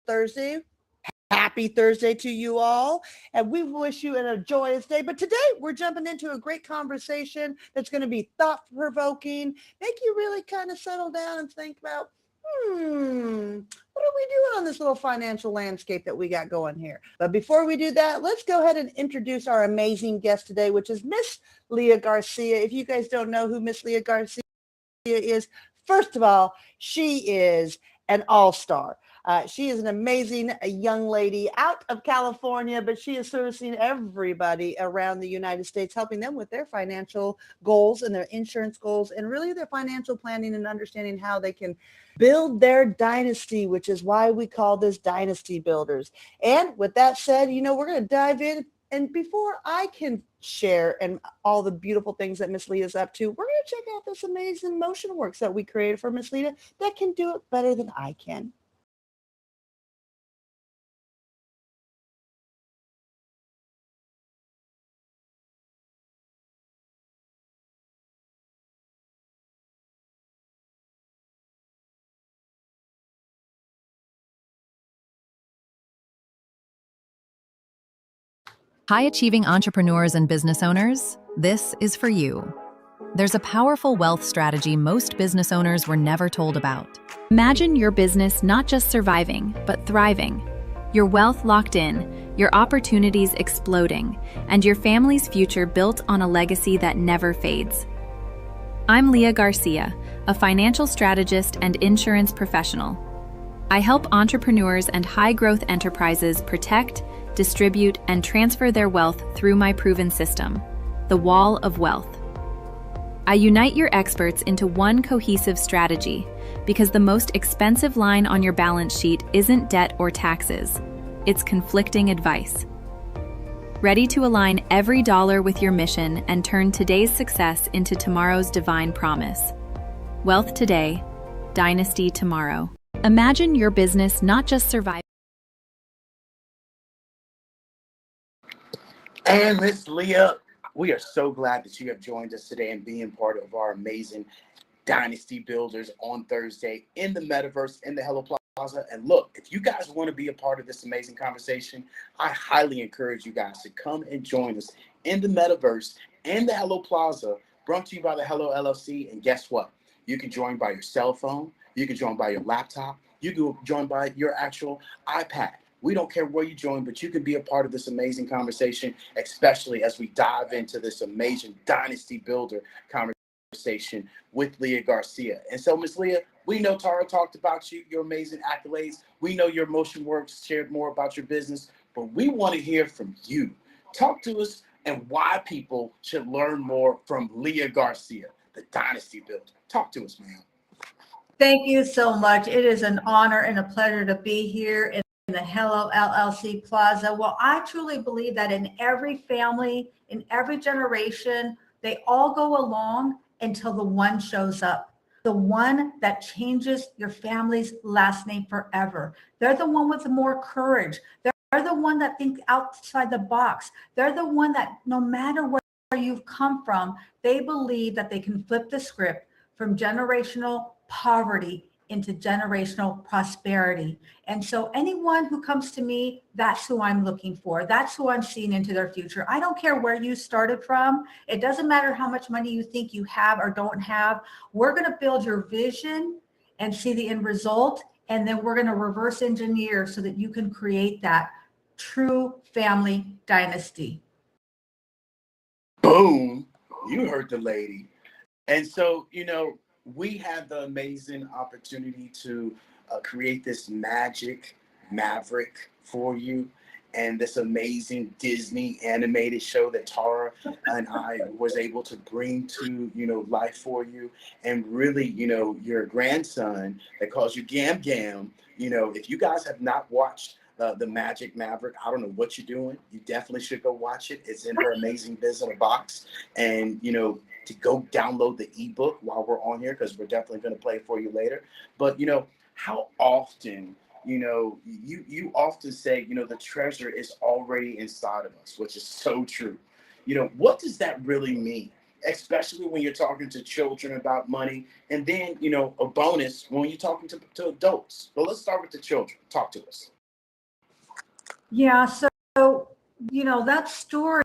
Thursday. Happy Thursday to you all, and we wish you a joyous day. But today we're jumping into a great conversation that's going to be thought-provoking, make you really kind of settle down and think about, what are we doing on this little financial landscape that we got going here? But before we do that, let's go ahead and introduce our amazing guest today, which is Miss Leah Garcia. If you guys don't know who Miss Leah Garcia is, first of all, she is an all-star. She is an amazing young lady out of California, but she is servicing everybody around the United States, helping them with their financial goals and their insurance goals and really their financial planning and understanding how they can build their dynasty, which is why we call this Dynasty Builders. And with that said, we're going to dive in. And before I can share and all the beautiful things that Miss Leah's up to, we're going to check out this amazing motion works that we created for Miss Leah that can do it better than I can. High-achieving entrepreneurs and business owners, this is for you. There's a powerful wealth strategy most business owners were never told about. Imagine your business not just surviving, but thriving. Your wealth locked in, your opportunities exploding, and your family's future built on a legacy that never fades. I'm Leah Garcia, a financial strategist and insurance professional. I help entrepreneurs and high-growth enterprises protect, distribute, and transfer their wealth through my proven system, the Wall of Wealth. I unite your experts into one cohesive strategy because the most expensive line on your balance sheet isn't debt or taxes, it's conflicting advice. Ready to align every dollar with your mission and turn today's success into tomorrow's divine promise. Wealth today, Dynasty tomorrow. Imagine your business not just surviving. And Miss Leah, we are so glad that you have joined us today and being part of our amazing Dynasty Builders on Thursday in the Metaverse, in the HELLO Plaza. And look, if you guys want to be a part of this amazing conversation, I highly encourage you guys to come and join us in the Metaverse and the HELLO Plaza, brought to you by the HELLO LLC. And guess what? You can join by your cell phone. You can join by your laptop. You can join by your actual iPad. We don't care where you join, but you can be a part of this amazing conversation, especially as we dive into this amazing Dynasty Builder conversation with Leah Garcia. And so, Miss Leah, we know Tara talked about you, your amazing accolades. We know your motion works, shared more about your business, but we want to hear from you. Talk to us and why people should learn more from Leah Garcia, the Dynasty Builder. Talk to us, ma'am. Thank you so much. It is an honor and a pleasure to be here in the HELLO LLC Plaza. Well, I truly believe that in every family, in every generation, they all go along until the one shows up. The one that changes your family's last name forever. They're the one with the more courage. They're the one that thinks outside the box. They're the one that no matter where you've come from, they believe that they can flip the script from generational poverty into generational prosperity. And so anyone who comes to me, that's who I'm looking for. That's who I'm seeing into their future. I don't care where you started from. It doesn't matter how much money you think you have or don't have. We're going to build your vision and see the end result. And then we're going to reverse engineer so that you can create that true family dynasty. Boom. You heard the lady. And so, we had the amazing opportunity to create this magic maverick for you and this amazing Disney animated show that Tara and I was able to bring to, life for you. And really, your grandson that calls you Gam Gam, if you guys have not watched the Magic Maverick, I don't know what you're doing. You definitely should go watch it. It's in her amazing Business Box. And, to go download the ebook while we're on here, because we're definitely going to play it for you later. But, how often, you often say, the treasure is already inside of us, which is so true. What does that really mean? Especially when you're talking to children about money. And then, a bonus when you're talking to adults. But let's start with the children. Talk to us. Yeah. So, that story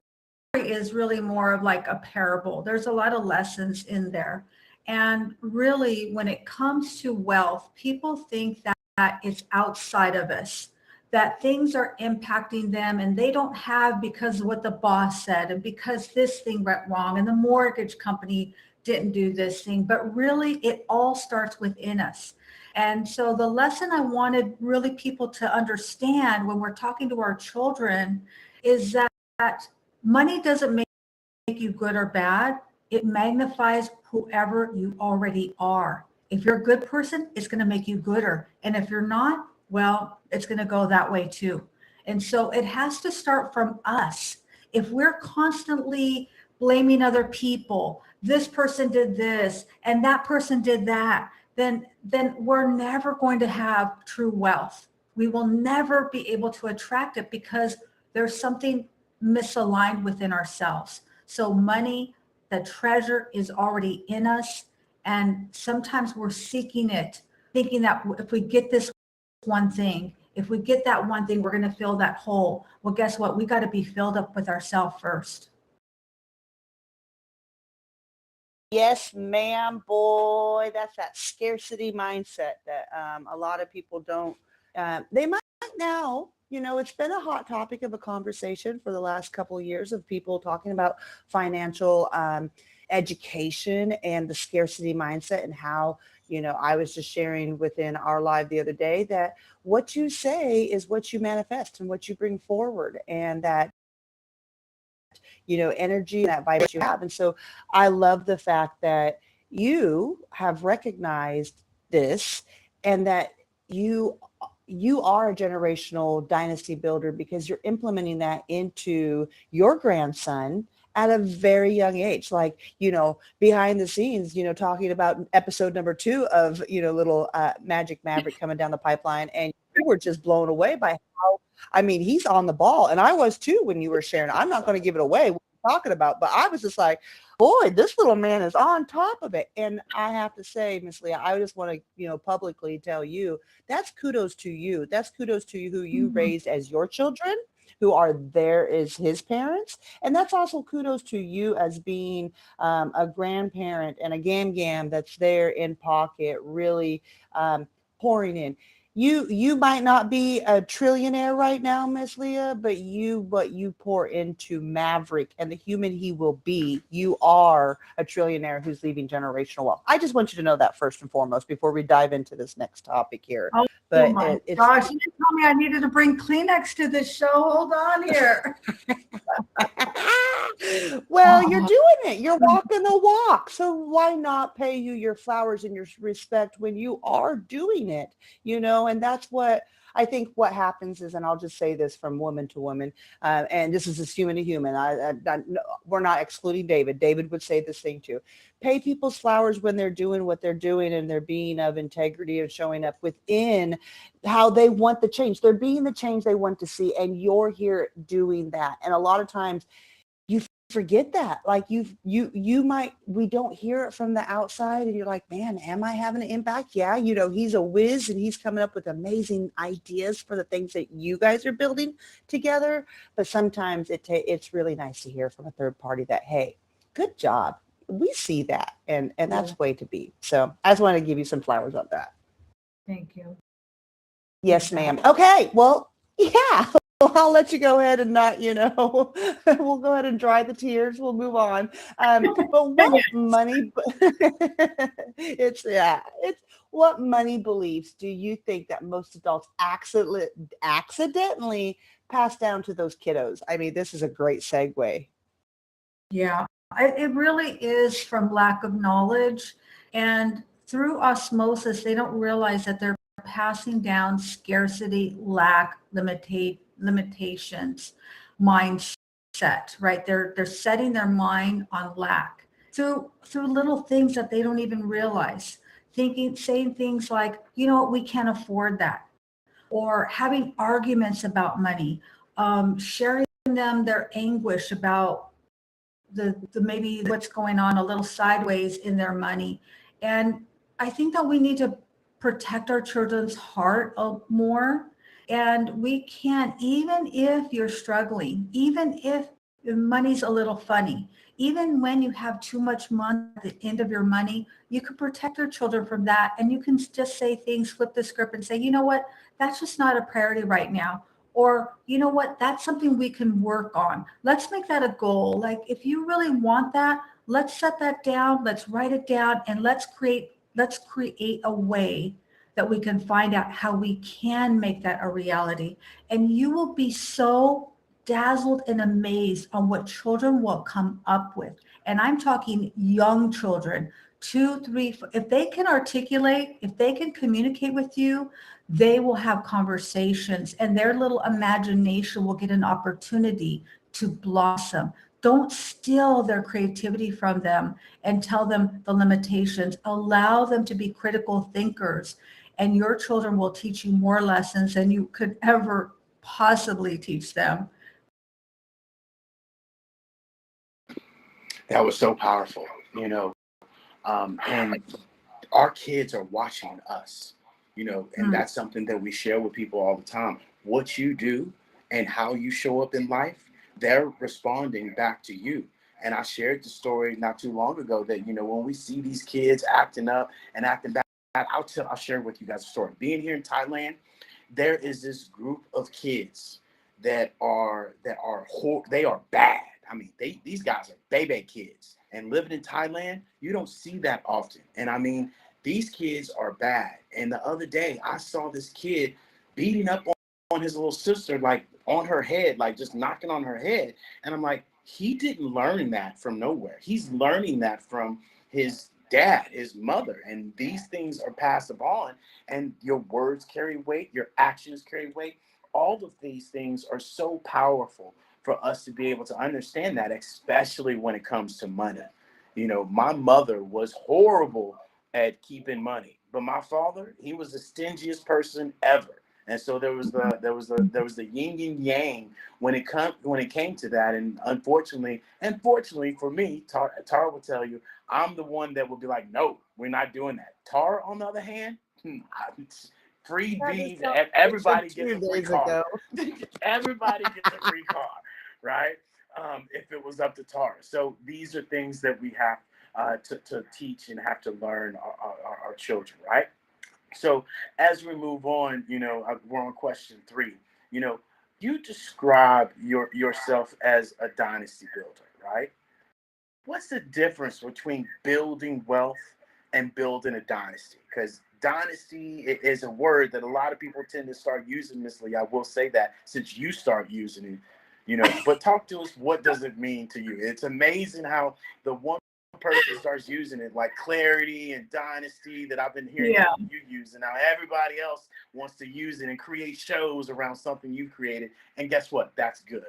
is really more of like a parable. There's a lot of lessons in there. And really, when it comes to wealth, people think that it's outside of us, that things are impacting them and they don't have because of what the boss said and because this thing went wrong and the mortgage company didn't do this thing. But really, it all starts within us. And so the lesson I wanted really people to understand when we're talking to our children is that money doesn't make you good or bad. It magnifies whoever you already are. If you're a good person, it's going to make you gooder. And if you're not, well, it's going to go that way too. And so it has to start from us. If we're constantly blaming other people, this person did this and that person did that, then we're never going to have true wealth. We will never be able to attract it because there's something misaligned within ourselves. So money, the treasure is already in us. And sometimes we're seeking it, thinking that if we get this one thing, if we get that one thing, we're going to fill that hole. Well, guess what? We got to be filled up with ourselves first. Yes, ma'am, boy, that's that scarcity mindset that a lot of people don't. They might now, it's been a hot topic of a conversation for the last couple of years of people talking about financial education and the scarcity mindset and how, I was just sharing within our live the other day that what you say is what you manifest and what you bring forward, and that energy, that vibe you have. And so I love the fact that you have recognized this and that you are a generational dynasty builder because you're implementing that into your grandson at a very young age, like, behind the scenes, talking about episode number 2 of, little Magic Maverick coming down the pipeline. And you were just blown away by how, he's on the ball. And I was too when you were sharing. I'm not going to give it away what we're talking about, but I was just like, boy, this little man is on top of it. And I have to say, Miss Leah, I just want to, publicly tell you, that's kudos to you. That's kudos to you who you raised as your children, who are there as his parents. And that's also kudos to you as being a grandparent and a gam that's there in pocket, really pouring in. You might not be a trillionaire right now, Miss Leah, but what you pour into Maverick and the human he will be, you are a trillionaire who's leaving generational wealth. I just want you to know that first and foremost before we dive into this next topic here. Oh, but my gosh, you didn't tell me I needed to bring Kleenex to this show. Hold on here. Well, you're doing it. You're walking the walk. So why not pay you your flowers and your respect when you are doing it? And that's what I think what happens is, and I'll just say this from woman to woman, and this is human to human. We're not excluding David. David would say this thing too. Pay people's flowers when they're doing what they're doing and they're being of integrity and showing up within how they want the change. They're being the change they want to see, and you're here doing that. And a lot of times you forget that, like we don't hear it from the outside and you're like, man, am I having an impact? Yeah, he's a whiz and he's coming up with amazing ideas for the things that you guys are building together. But sometimes it's really nice to hear from a third party that, hey, good job, we see that, and that's way to be. So I just want to give you some flowers on that. Thank you. Yes, ma'am. Okay, well, yeah. I'll let you go ahead and not, we'll go ahead and dry the tears. We'll move on. But what money, it's what money beliefs do you think that most adults accidentally pass down to those kiddos? This is a great segue. Yeah, it really is from lack of knowledge, and through osmosis, they don't realize that they're passing down scarcity, lack, limitations, mindset, right? They're setting their mind on lack through little things that they don't even realize. Saying things like, we can't afford that, or having arguments about money, sharing them their anguish about the maybe what's going on a little sideways in their money. And I think that we need to protect our children's heart more And we can, even if you're struggling, even if the money's a little funny, even when you have too much money at the end of your money, you can protect your children from that. And you can just say things, flip the script and say, you know what, that's just not a priority right now. Or, you know what, that's something we can work on. Let's make that a goal. Like, if you really want that, let's set that down, let's write it down, and let's create a way that we can find out how we can make that a reality. And you will be so dazzled and amazed on what children will come up with. And I'm talking young children, 2, 3, 4. If they can articulate, if they can communicate with you, they will have conversations, and their little imagination will get an opportunity to blossom. Don't steal their creativity from them and tell them the limitations. Allow them to be critical thinkers, and your children will teach you more lessons than you could ever possibly teach them. That was so powerful, and our kids are watching us, and that's something that we share with people all the time. What you do and how you show up in life, they're responding back to you. And I shared the story not too long ago that, when we see these kids acting up and acting bad, I'll share with you guys a story. Being here in Thailand, there is this group of kids that are bad. I mean, these guys are baby kids, and living in Thailand, you don't see that often. And I mean, these kids are bad. And the other day, I saw this kid beating up on his little sister, like on her head, like just knocking on her head. And I'm like, he didn't learn that from nowhere. He's learning that from his dad, his mother. And these things are passed on, and your words carry weight, your actions carry weight. All of these things are so powerful for us to be able to understand that, especially when it comes to money. My mother was horrible at keeping money, but my father, he was the stingiest person ever. And so there was the yin and yang when it came to that. And unfortunately, and fortunately for me, Tara will tell you, I'm the one that will be like, no, we're not doing that. Tara, on the other hand, free bees, everybody gets a free car. Everybody gets a free car, right? If it was up to Tara. So these are things that we have to teach and have to learn our children, right? So as we move on, we're on question 3. You describe yourself as a dynasty builder, right? What's the difference between building wealth and building a dynasty? Because dynasty is a word that a lot of people tend to start using, Miss Lee. I will say that since you start using it, but talk to us. What does it mean to you? It's amazing how the one person starts using it, like clarity and dynasty, that I've been hearing you use, and now everybody else wants to use it and create shows around something you created. And guess what? That's good.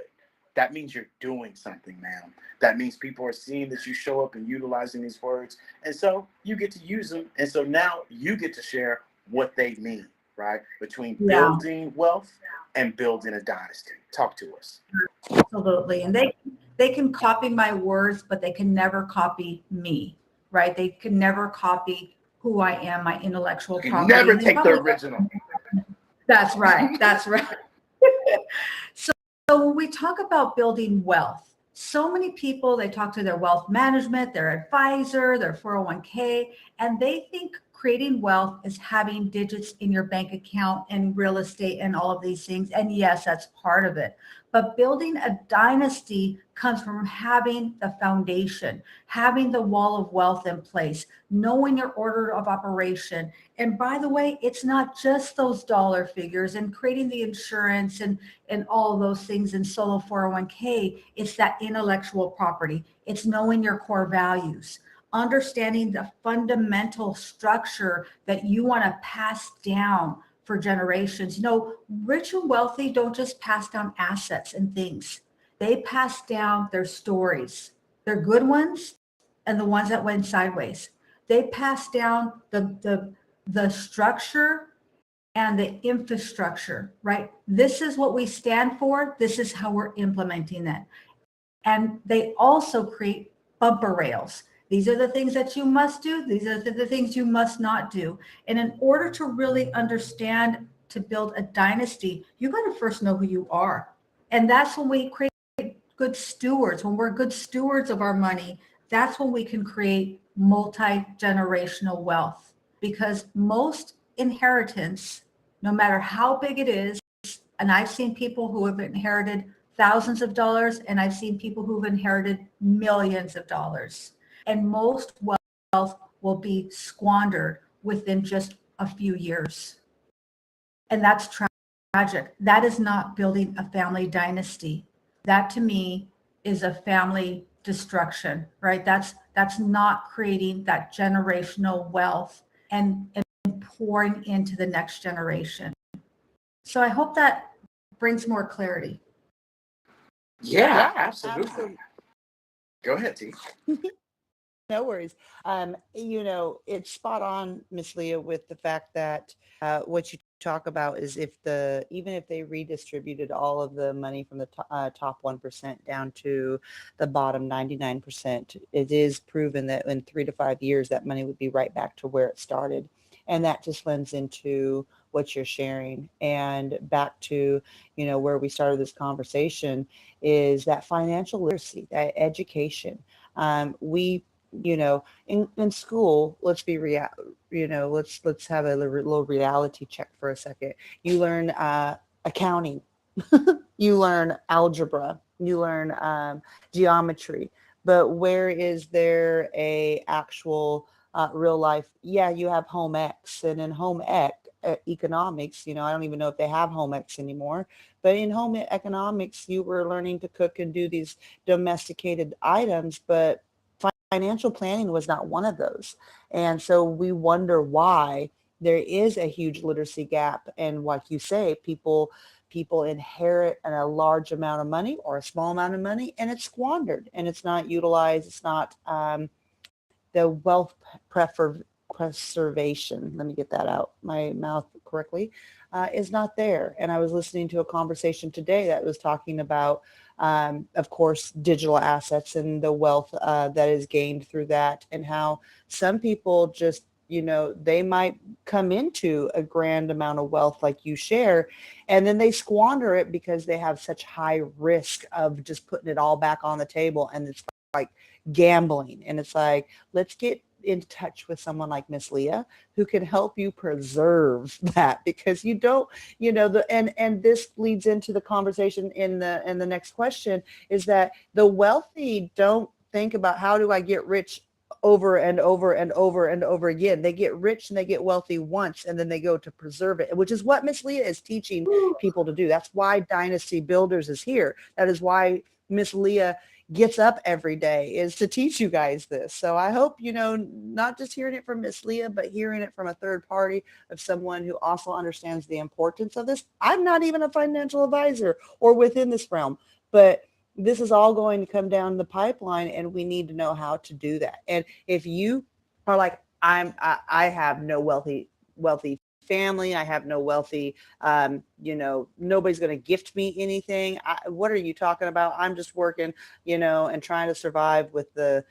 That means you're doing something, ma'am. That means people are seeing that you show up and utilizing these words, and so you get to use them. And so now you get to share what they mean, right? Between building wealth and building a dynasty. Talk to us. Absolutely. And they can copy my words, but they can never copy me, right? They can never copy who I am, my intellectual property. Never take the original. That's right. That's right. So when we talk about building wealth, so many people, they talk to their wealth management, their advisor, their 401k, and they think creating wealth is having digits in your bank account and real estate and all of these things. And yes, that's part of it. But building a dynasty comes from having the foundation, having the wall of wealth in place, knowing your order of operation. And by the way, it's not just those dollar figures and creating the insurance and all of those things in solo 401k. It's that intellectual property. It's knowing your core values, understanding the fundamental structure that you want to pass down for generations. Rich and wealthy don't just pass down assets and things. They pass down their stories, their good ones and the ones that went sideways. They pass down the structure and the infrastructure, right? This is what we stand for. This is how we're implementing that. And they also create bumper rails. These are the things that you must do. These are the things you must not do. And in order to really understand to build a dynasty, you got to first know who you are. And that's when we create good stewards. When we're good stewards of our money, that's when we can create multi-generational wealth. Because most inheritance, no matter how big it is, and I've seen people who have inherited thousands of dollars, and I've seen people who've inherited millions of dollars. And most wealth will be squandered within just a few years. And that's tragic. That is not building a family dynasty. That to me is a family destruction, right? That's not creating that generational wealth and pouring into the next generation. So I hope that brings more clarity. Yeah, absolutely. Go ahead, T. No worries. It's spot on, Miss Leah, with the fact that what you talk about is even if they redistributed all of the money from the top 1% down to the bottom 99%, it is proven that in 3 to 5 years, that money would be right back to where it started. And that just lends into what you're sharing. And back to, where we started this conversation is that financial literacy, that education. In school, let's be let's have a little reality check for a second. You learn accounting, you learn algebra, you learn geometry, but where is there a actual real life? Yeah, you have home ec, and in home economics, I don't even know if they have home ec anymore, but in home economics, you were learning to cook and do these domesticated items, but financial planning was not one of those. And so we wonder why there is a huge literacy gap. And like you say, people inherit a large amount of money or a small amount of money, and it's squandered and it's not utilized. It's not the wealth preservation. Let me get that out my mouth correctly. Is not there. And I was listening to a conversation today that was talking about of course, digital assets and the wealth that is gained through that, and how some people just, they might come into a grand amount of wealth like you share, and then they squander it because they have such high risk of just putting it all back on the table. And it's like gambling. And it's like, let's get in touch with someone like Miss Leah who can help you preserve that, because you don't, and this leads into the conversation in the next question, is that the wealthy don't think about how do I get rich over and over and over and over again. They get rich and they get wealthy once, and then they go to preserve it, which is what Miss Leah is teaching people to do. That's why Dynasty Builders is here. That is why Miss Leah gets up every day, is to teach you guys this. So I hope, not just hearing it from Miss Leah, but hearing it from a third party of someone who also understands the importance of this. I'm not even a financial advisor or within this realm, but this is all going to come down the pipeline, and we need to know how to do that. And if you are like, I have no wealthy family, I have no wealthy, nobody's going to gift me anything. What are you talking about? I'm just working, and trying to survive with the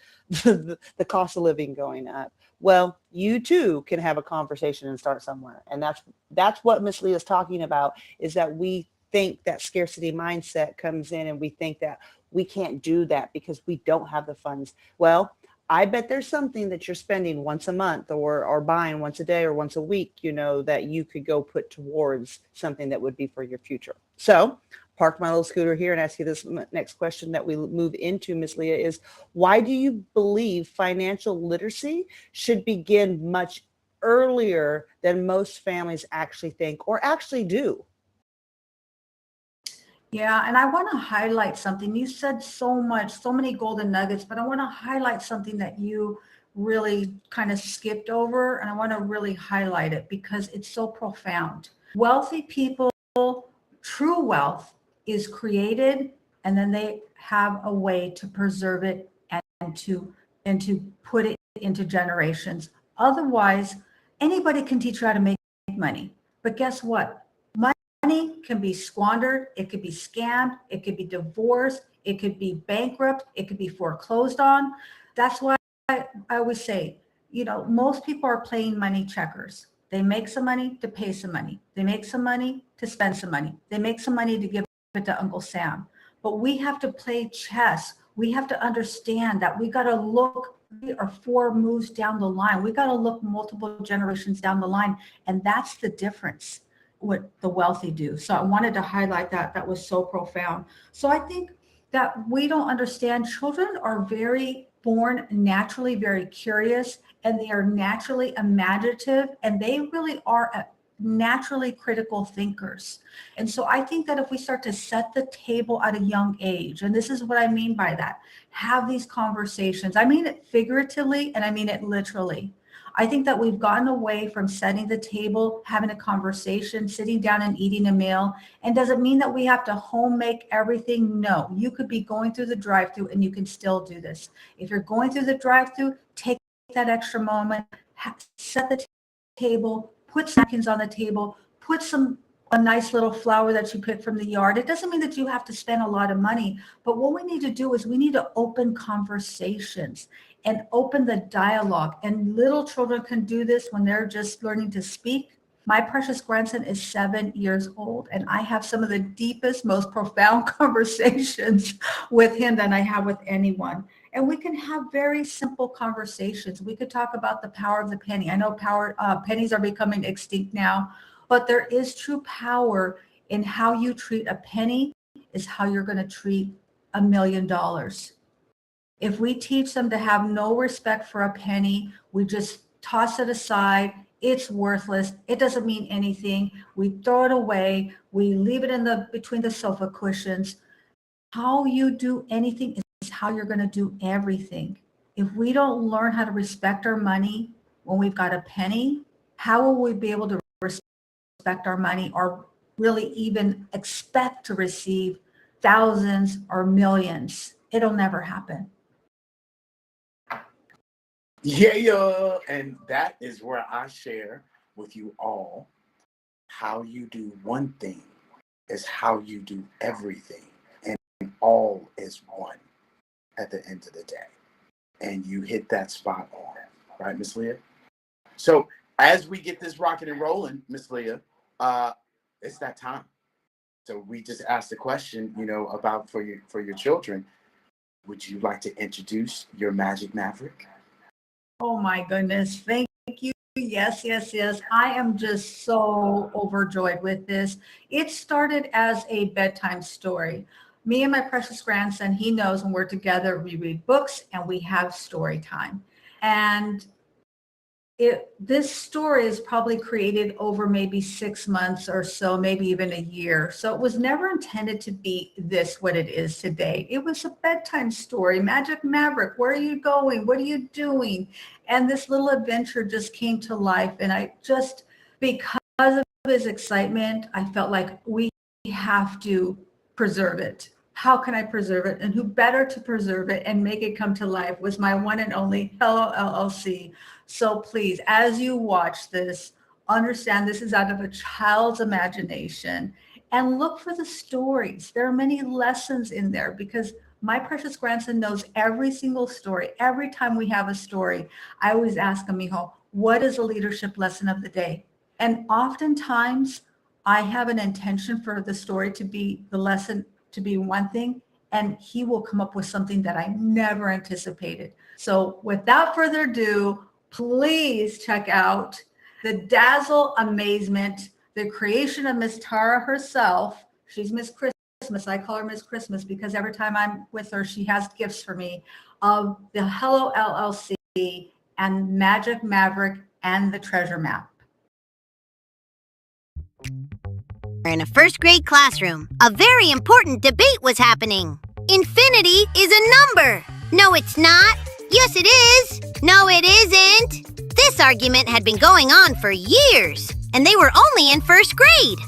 cost of living going up. Well, you too can have a conversation and start somewhere. And that's what Miss Leah is talking about, is that we think that scarcity mindset comes in, and we think that we can't do that because we don't have the funds. Well, I bet there's something that you're spending once a month or buying once a day or once a week, that you could go put towards something that would be for your future. So park my little scooter here and ask you this next question that we move into, Miss Leah, is why do you believe financial literacy should begin much earlier than most families actually think or actually do? Yeah, and I want to highlight something. You said so many golden nuggets, but I want to highlight something that you really kind of skipped over, and I want to really highlight it because it's so profound. Wealthy people, true wealth is created, and then they have a way to preserve it and to put it into generations. Otherwise, anybody can teach you how to make money. But guess what? Money can be squandered, it could be scammed, it could be divorced, it could be bankrupt, it could be foreclosed on. That's why I always say, most people are playing money checkers. They make some money to pay some money. They make some money to spend some money. They make some money to give it to Uncle Sam. But we have to play chess. We have to understand that we got to look 3 or 4 moves down the line. We got to look multiple generations down the line. And that's the difference, what the wealthy do. So I wanted to highlight that. That was so profound. So I think that we don't understand, children are born naturally very curious, and they are naturally imaginative, and they really are naturally critical thinkers. And so I think that if we start to set the table at a young age, and this is what I mean by that, have these conversations. I mean it figuratively and I mean it literally. I think that we've gotten away from setting the table, having a conversation, sitting down and eating a meal. And does it mean that we have to home make everything? No, you could be going through the drive-through and you can still do this. If you're going through the drive-through, take that extra moment, set the table, put napkins on the table, put a nice little flower that you pick from the yard. It doesn't mean that you have to spend a lot of money, but what we need to do is we need to open conversations and open the dialogue. And little children can do this when they're just learning to speak. My precious grandson is 7 years old, and I have some of the deepest, most profound conversations with him than I have with anyone. And we can have very simple conversations. We could talk about the power of the penny. I know pennies are becoming extinct now, but there is true power in how you treat a penny is how you're going to treat $1 million. If we teach them to have no respect for a penny, we just toss it aside. It's worthless. It doesn't mean anything. We throw it away. We leave it between the sofa cushions. How you do anything is how you're going to do everything. If we don't learn how to respect our money when we've got a penny, how will we be able to respect our money or really even expect to receive thousands or millions? It'll never happen. Yeah. And that is where I share with you all how you do one thing is how you do everything. And all is one at the end of the day. And you hit that spot on, right, Miss Leah? So as we get this rocking and rolling, Miss Leah, it's that time. So we just asked the question, about for your children. Would you like to introduce your Magic Maverick? Oh my goodness. Thank you. Yes. I am just so overjoyed with this. It started as a bedtime story. Me and my precious grandson, he knows when we're together, we read books and we have story time. And this story is probably created over maybe 6 months or so, maybe even a year. So it was never intended to be what it is today. It was a bedtime story. Magic Maverick, where are you going? What are you doing? And this little adventure just came to life. And because of his excitement, I felt like we have to preserve it. How can I preserve it? And who better to preserve it and make it come to life was my one and only HELLO LLC. So please, as you watch this, understand this is out of a child's imagination and look for the stories. There are many lessons in there because my precious grandson knows every single story. Every time we have a story, I always ask him, Mijo, what is a leadership lesson of the day? And oftentimes I have an intention for the story to be the lesson to be one thing, and he will come up with something that I never anticipated. So without further ado, please check out the dazzle amazement, the creation of Miss Tara herself. She's Miss Christmas. I call her Miss Christmas because every time I'm with her, she has gifts for me of the HELLO LLC and Magic Maverick and the treasure map. In a first grade classroom, a very important debate was happening. Infinity is a number. No, it's not. Yes, it is. No, it isn't. This argument had been going on for years, and they were only in first grade.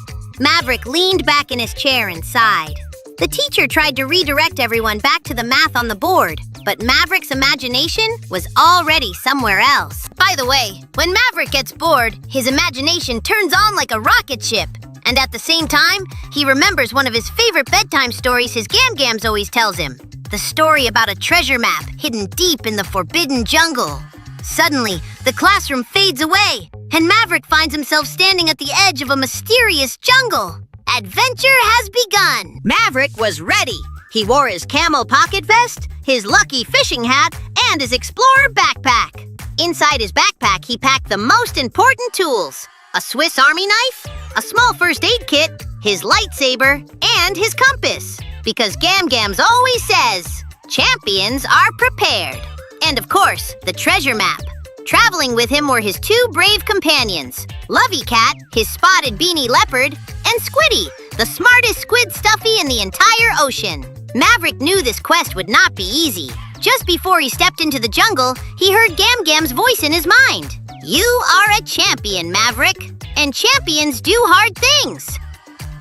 Maverick leaned back in his chair and sighed. The teacher tried to redirect everyone back to the math on the board, but Maverick's imagination was already somewhere else. By the way, when Maverick gets bored, his imagination turns on like a rocket ship. And at the same time, he remembers one of his favorite bedtime stories his Gam-Gams always tells him. The story about a treasure map hidden deep in the forbidden jungle. Suddenly, the classroom fades away, and Maverick finds himself standing at the edge of a mysterious jungle. Adventure has begun. Maverick was ready. He wore his camo pocket vest, his lucky fishing hat, and his explorer backpack. Inside his backpack, he packed the most important tools: a Swiss Army knife, a small first aid kit, his lightsaber, and his compass. Because Gam Gams always says, champions are prepared. And of course, the treasure map. Traveling with him were his two brave companions, Lovey Cat, his spotted beanie leopard, and Squiddy, the smartest squid stuffy in the entire ocean. Maverick knew this quest would not be easy. Just before he stepped into the jungle, he heard Gam Gam's voice in his mind. You are a champion, Maverick, and champions do hard things.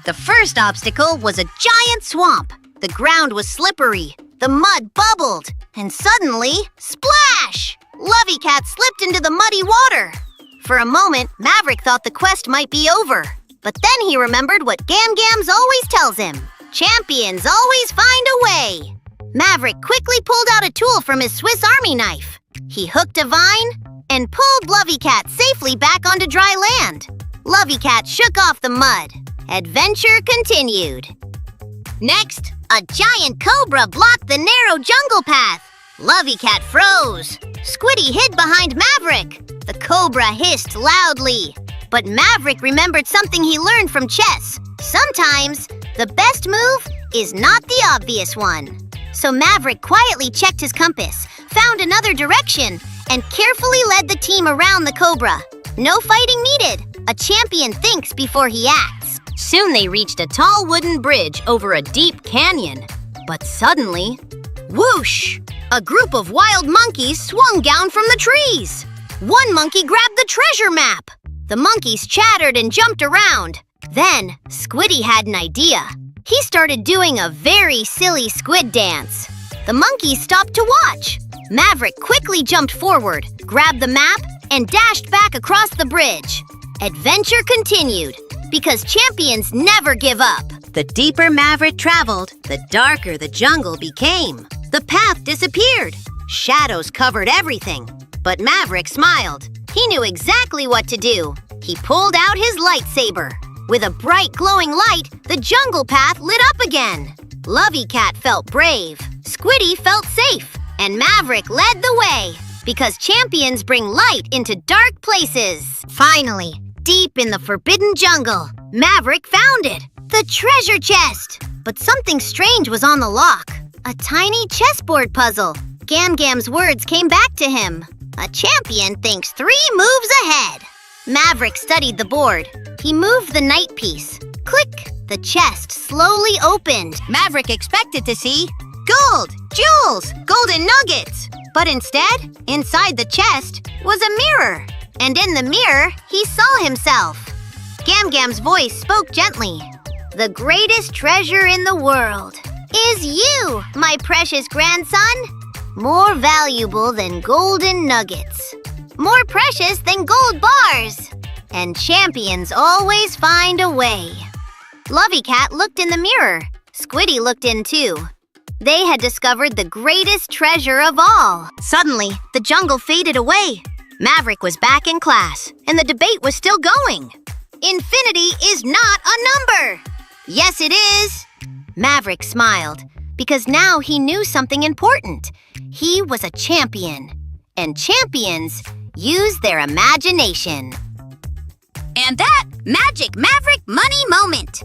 The first obstacle was a giant swamp. The ground was slippery, the mud bubbled, and suddenly, splash! Lovey Cat slipped into the muddy water. For a moment, Maverick thought the quest might be over. But then he remembered what Gam Gams always tells him. Champions always find a way. Maverick quickly pulled out a tool from his Swiss Army knife. He hooked a vine and pulled Lovey Cat safely back onto dry land. Lovey Cat shook off the mud. Adventure continued. Next, a giant cobra blocked the narrow jungle path. Lovey Cat froze. Squiddy hid behind Maverick. The cobra hissed loudly. But Maverick remembered something he learned from chess. Sometimes, the best move is not the obvious one. So Maverick quietly checked his compass, found another direction, and carefully led the team around the cobra. No fighting needed. A champion thinks before he acts. Soon they reached a tall wooden bridge over a deep canyon. But suddenly, whoosh! A group of wild monkeys swung down from the trees. One monkey grabbed the treasure map. The monkeys chattered and jumped around. Then, Squiddy had an idea. He started doing a very silly squid dance. The monkeys stopped to watch. Maverick quickly jumped forward, grabbed the map, and dashed back across the bridge. Adventure continued, because champions never give up. The deeper Maverick traveled, the darker the jungle became. The path disappeared. Shadows covered everything. But Maverick smiled. He knew exactly what to do. He pulled out his lightsaber. With a bright glowing light, the jungle path lit up again. Lovey Cat felt brave. Squiddy felt safe. And Maverick led the way. Because champions bring light into dark places. Finally, deep in the forbidden jungle, Maverick found it. The treasure chest. But something strange was on the lock. A tiny chessboard puzzle. Gam Gam's words came back to him. A champion thinks 3 moves ahead. Maverick studied the board. He moved the knight piece. Click! The chest slowly opened. Maverick expected to see gold, jewels, golden nuggets. But instead, inside the chest was a mirror. And in the mirror, he saw himself. Gam Gam's voice spoke gently. The greatest treasure in the world is you, my precious grandson. More valuable than golden nuggets. More precious than gold bars. And champions always find a way. Lovey Cat looked in the mirror. Squiddy looked in too. They had discovered the greatest treasure of all. Suddenly, the jungle faded away. Maverick was back in class, and the debate was still going. Infinity is not a number. Yes, it is. Maverick smiled, because now he knew something important. He was a champion, and champions use their imagination. And that Magic Maverick Money Moment.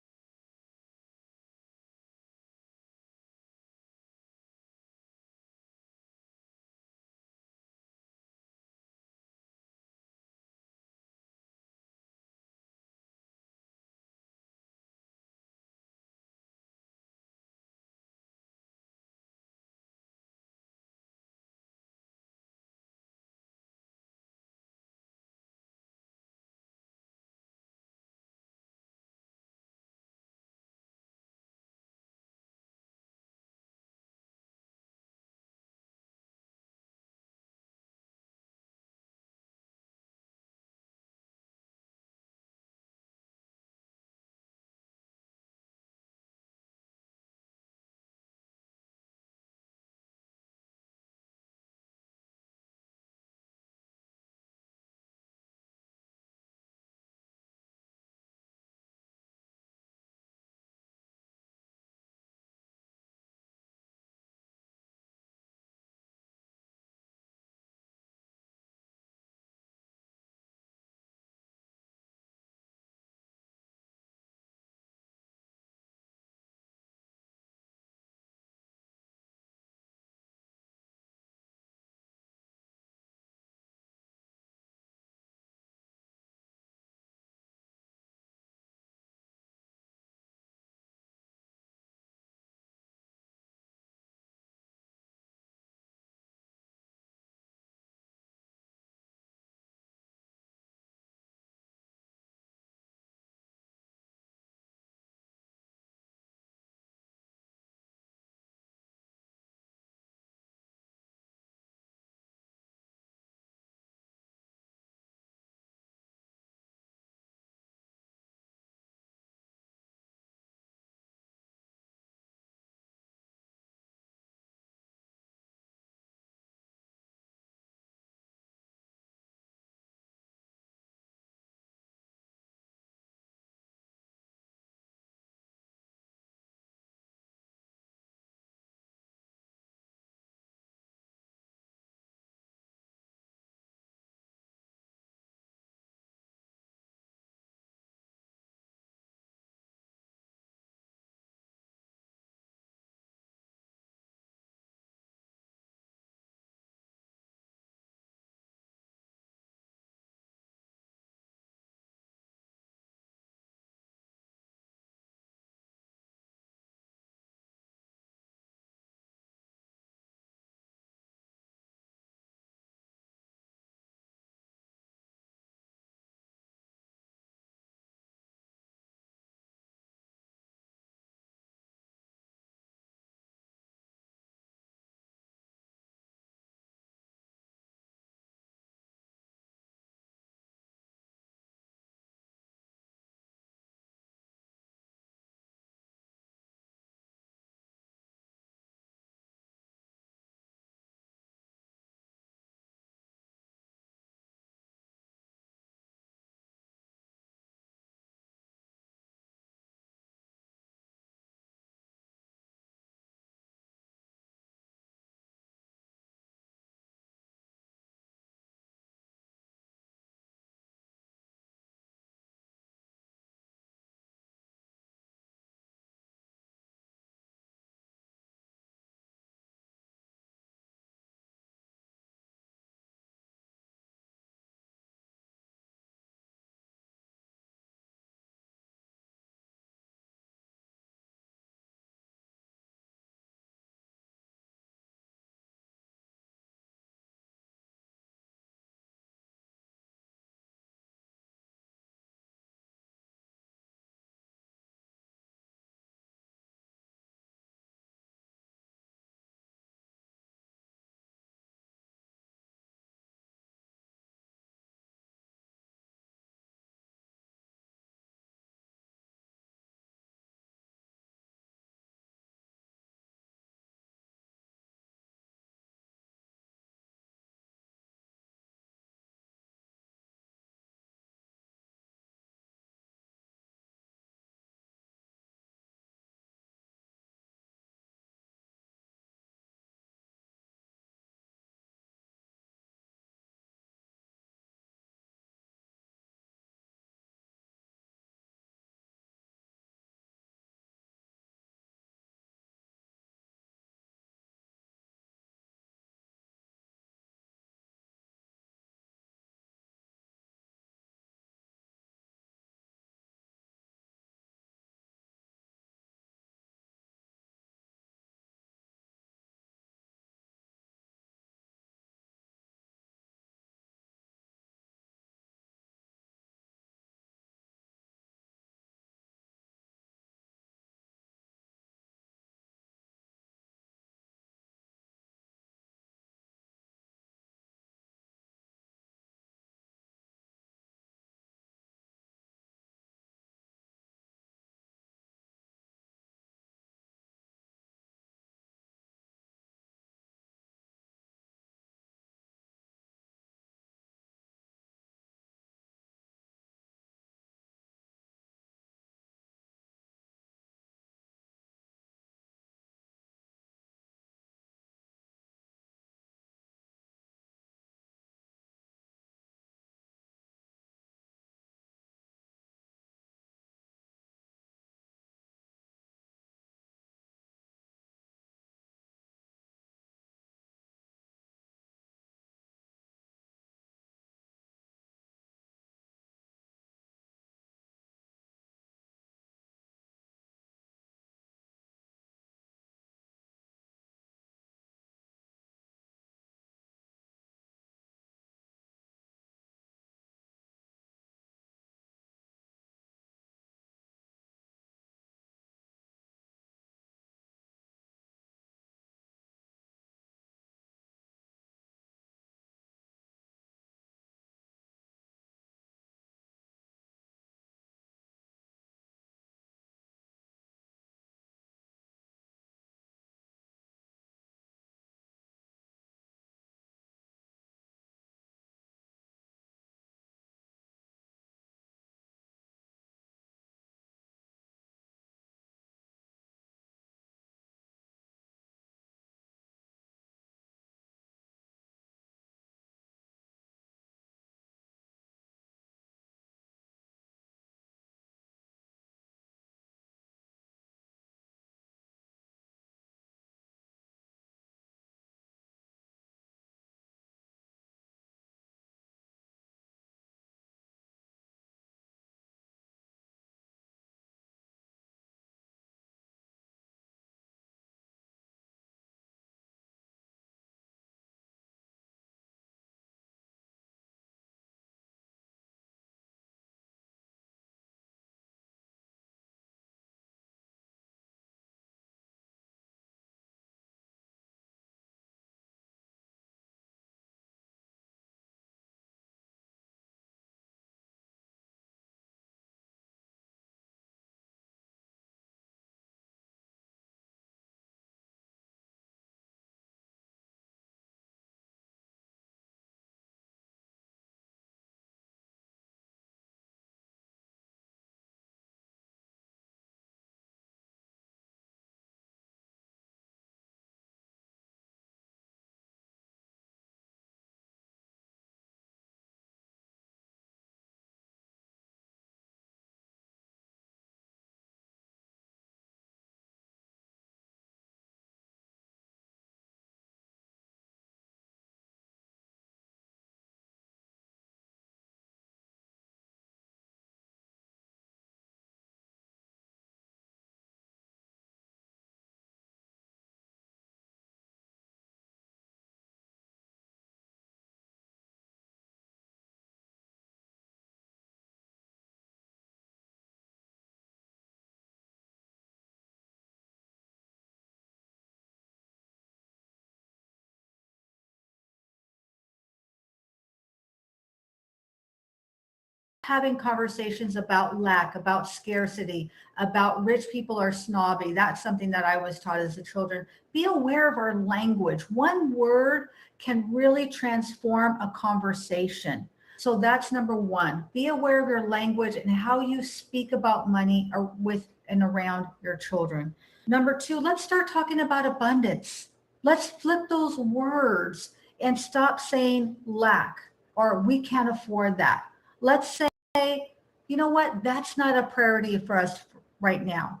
having conversations about lack, about scarcity, about rich people are snobby. That's something that I was taught as a children. Be aware of our language. One word can really transform a conversation. So that's number one. Be aware of your language and how you speak about money or with and around your children. Number two, let's start talking about abundance. Let's flip those words and stop saying lack or we can't afford that. Let's say, you know what, that's not a priority for us right now.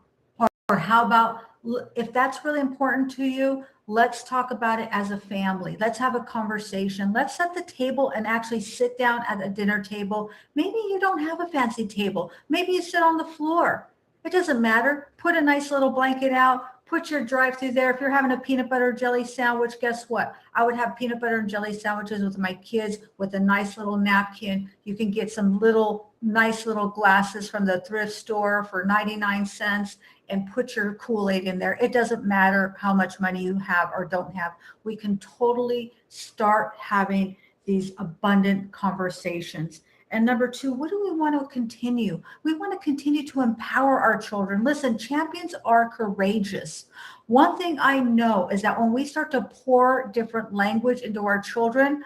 Or how about, if that's really important to you, let's talk about it as a family. Let's have a conversation. Let's set the table and actually sit down at a dinner table. Maybe you don't have a fancy table. Maybe you sit on the floor. It doesn't matter. Put a nice little blanket out. Put your drive-through there. If you're having a peanut butter jelly sandwich, guess what? I would have peanut butter and jelly sandwiches with my kids with a nice little napkin. You can get some nice little glasses from the thrift store for 99 cents and put your Kool-Aid in there. It doesn't matter how much money you have or don't have. We can totally start having these abundant conversations. And number two, what do we want to continue? We want to continue to empower our children. Listen, champions are courageous. One thing I know is that when we start to pour different language into our children,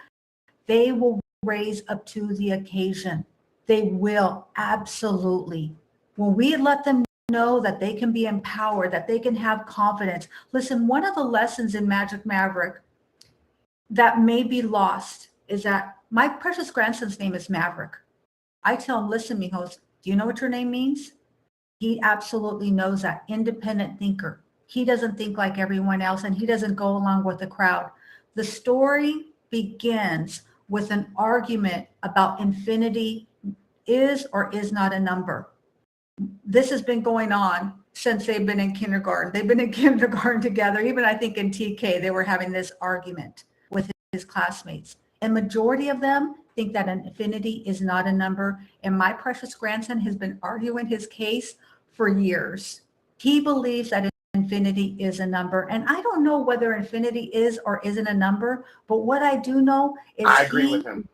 they will raise up to the occasion. They will, absolutely. When we let them know that they can be empowered, that they can have confidence. Listen, one of the lessons in Magic Maverick that may be lost is that my precious grandson's name is Maverick. I tell him, listen, mijos, do you know what your name means? He absolutely knows that. Independent thinker. He doesn't think like everyone else, and he doesn't go along with the crowd. The story begins with an argument about infinity is or is not a number. This has been going on since they've been in kindergarten. They've been in kindergarten together. Even I think in TK, they were having this argument with his classmates. And majority of them think that an infinity is not a number. And my precious grandson has been arguing his case for years. He believes that infinity is a number. And I don't know whether infinity is or isn't a number, but what I do know is I agree with him.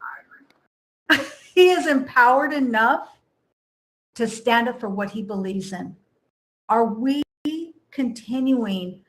he is empowered enough to stand up for what he believes in. Are we continuing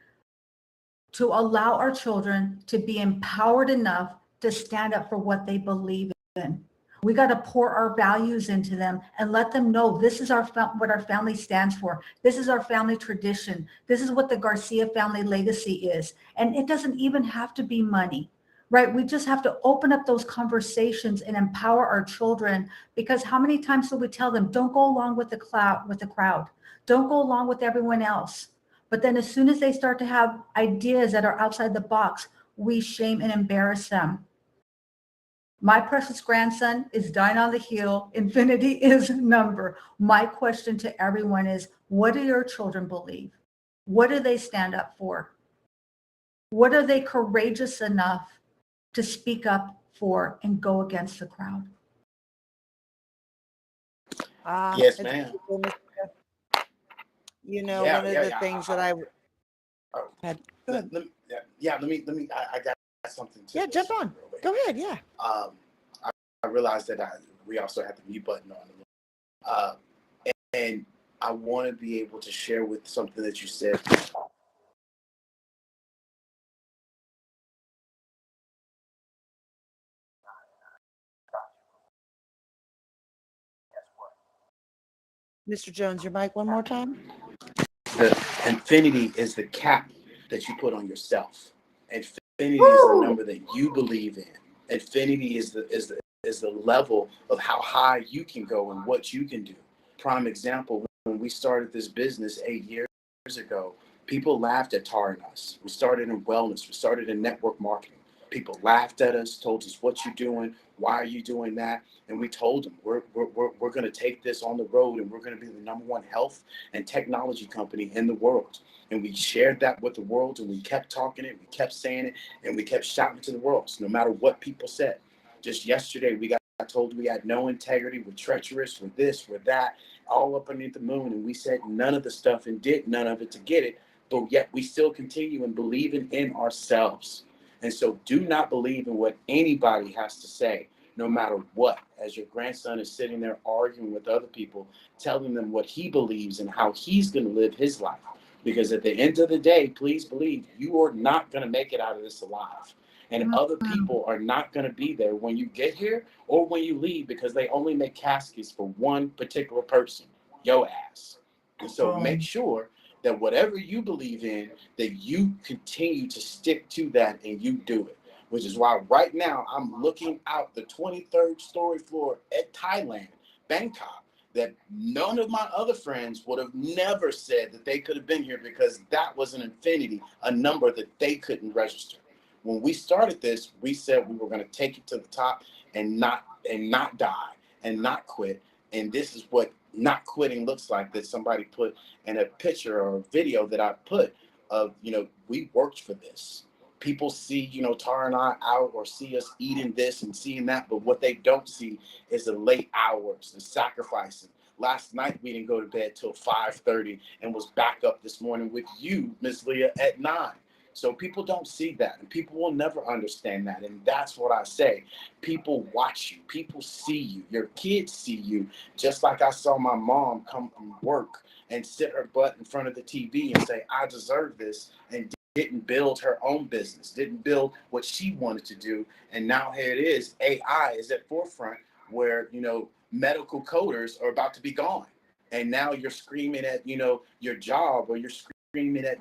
to allow our children to be empowered enough to stand up for what they believe in? We got to pour our values into them and let them know this is what our family stands for. This is our family tradition. This is what the Garcia family legacy is. And it doesn't even have to be money, right? We just have to open up those conversations and empower our children, because how many times do we tell them, don't go along with the crowd. Don't go along with everyone else. But then as soon as they start to have ideas that are outside the box, we shame and embarrass them. My precious grandson is dying on the hill. Infinity is a number. My question to everyone is, what do your children believe? What do they stand up for? What are they courageous enough to speak up for and go against the crowd? Yes, ma'am. You know, one of the things that I had. Go ahead. Let me. I got something to. Yeah, jump on. Go ahead. Yeah. I realized that we also have the mute button on, and I want to be able to share with something that you said. Mr. Jones, your mic one more time. The infinity is the cap that you put on yourself. Infinity is the number that you believe in. Infinity is the level of how high you can go and what you can do. Prime example, when we started this business 8 years ago, people laughed at Tar and us. We started in wellness. We started in network marketing. People laughed at us, told us, what you doing? Why are you doing that? And we told them, we're going to take this on the road, and we're going to be the #1 health and technology company in the world. And we shared that with the world, and we kept talking it, we kept saying it, and we kept shouting to the world. So no matter what people said. Just yesterday, we got told we had no integrity, we're treacherous, we're this, we're that, all up underneath the moon. And we said none of the stuff and did none of it to get it. But yet we still continue and believing in ourselves. And so do not believe in what anybody has to say. no matter what, as your grandson is sitting there arguing with other people, telling them what he believes and how he's going to live his life. Because at the end of the day, please believe you are not going to make it out of this alive. And other people are not going to be there when you get here or when you leave, because they only make caskets for one particular person, your ass. And so make sure that whatever you believe in, that you continue to stick to that and you do it. Which is why right now I'm looking out the 23rd story floor at Thailand, Bangkok, that none of my other friends would have never said that they could have been here, because that was an infinity, a number that they couldn't register. When we started this, we said we were going to take it to the top and not die and not quit. And this is what not quitting looks like, that somebody put in a picture or a video that I put of, we worked for this. People see, Tara and I out, or see us eating this and seeing that, but what they don't see is the late hours, the sacrificing. Last night we didn't go to bed till 5:30 and was back up this morning with you, Miss Leah, at 9. So people don't see that, and people will never understand that. And that's what I say. People watch you. People see you. Your kids see you. Just like I saw my mom come from work and sit her butt in front of the TV and say, I deserve this, and didn't build her own business, didn't build what she wanted to do. And now here it is. AI is at forefront where, medical coders are about to be gone. And now you're screaming at, your job, or you're screaming at,